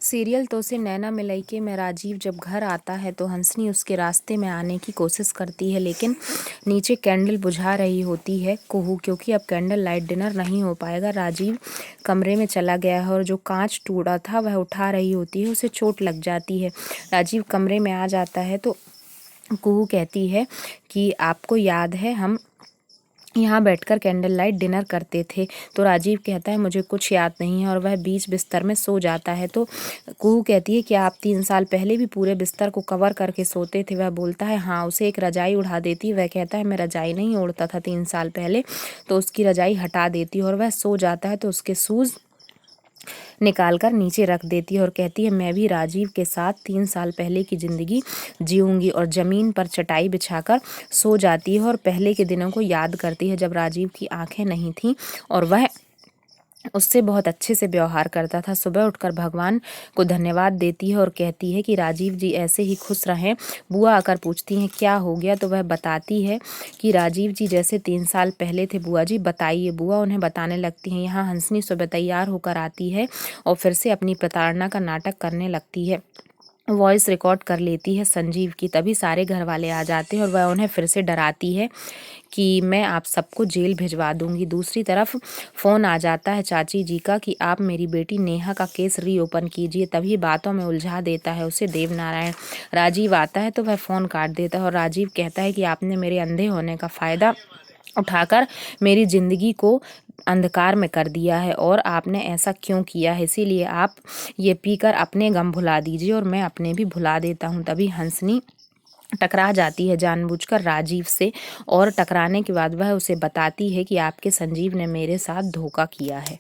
Serial तो से नैना मिलैके में राजीव जब घर आता है तो हंसनी उसके रास्ते में आने की कोशिश करती है, लेकिन नीचे कैंडल बुझा रही होती है कुहू, क्योंकि अब कैंडल लाइट डिनर नहीं हो पाएगा। राजीव कमरे में चला गया है और जो कांच टूटा था वह उठा रही होती है, उसे चोट लग जाती है। राजीव कमरे में आ जाता है तो कुहू कहती है कि आपको याद है हम यहाँ बैठकर कैंडल लाइट डिनर करते थे। तो राजीव कहता है मुझे कुछ याद नहीं है और वह बीच बिस्तर में सो जाता है। तो कुहू कहती है कि आप 3 साल पहले भी पूरे बिस्तर को कवर करके सोते थे। वह बोलता है हाँ। उसे एक रजाई उड़ा देती है। वह कहता है मैं रजाई नहीं ओढ़ता था 3 साल पहले। तो उसकी रजाई हटा देती है और वह सो जाता है। तो उसके शूज़ निकाल कर नीचे रख देती है और कहती है मैं भी राजीव के साथ 3 साल पहले की ज़िंदगी जीऊँगी, और ज़मीन पर चटाई बिछाकर सो जाती है और पहले के दिनों को याद करती है जब राजीव की आंखें नहीं थीं और वह उससे बहुत अच्छे से व्यवहार करता था। सुबह उठकर भगवान को धन्यवाद देती है और कहती है कि राजीव जी ऐसे ही खुश रहें। बुआ आकर पूछती हैं क्या हो गया, तो वह बताती है कि राजीव जी जैसे 3 साल पहले थे। बुआ जी बताइए। बुआ उन्हें बताने लगती हैं। यहाँ हंसनी सुबह तैयार होकर आती है और फिर से अपनी प्रताड़ना का नाटक करने लगती है। वॉइस रिकॉर्ड कर लेती है संजीव की। तभी सारे घर वाले आ जाते हैं और वह उन्हें फिर से डराती है कि मैं आप सबको जेल भिजवा दूंगी। दूसरी तरफ फ़ोन आ जाता है चाची जी का कि आप मेरी बेटी नेहा का केस रीओपन कीजिए। तभी बातों में उलझा देता है उसे देवनारायण। राजीव आता है तो वह फ़ोन काट देता है और राजीव कहता है कि आपने मेरे अंधे होने का फ़ायदा उठाकर मेरी ज़िंदगी को अंधकार में कर दिया है, और आपने ऐसा क्यों किया है, इसीलिए आप ये पीकर अपने गम भुला दीजिए और मैं अपने भी भुला देता हूँ। तभी हंसनी टकरा जाती है जानबूझकर राजीव से, और टकराने के बाद वह उसे बताती है कि आपके संजीव ने मेरे साथ धोखा किया है।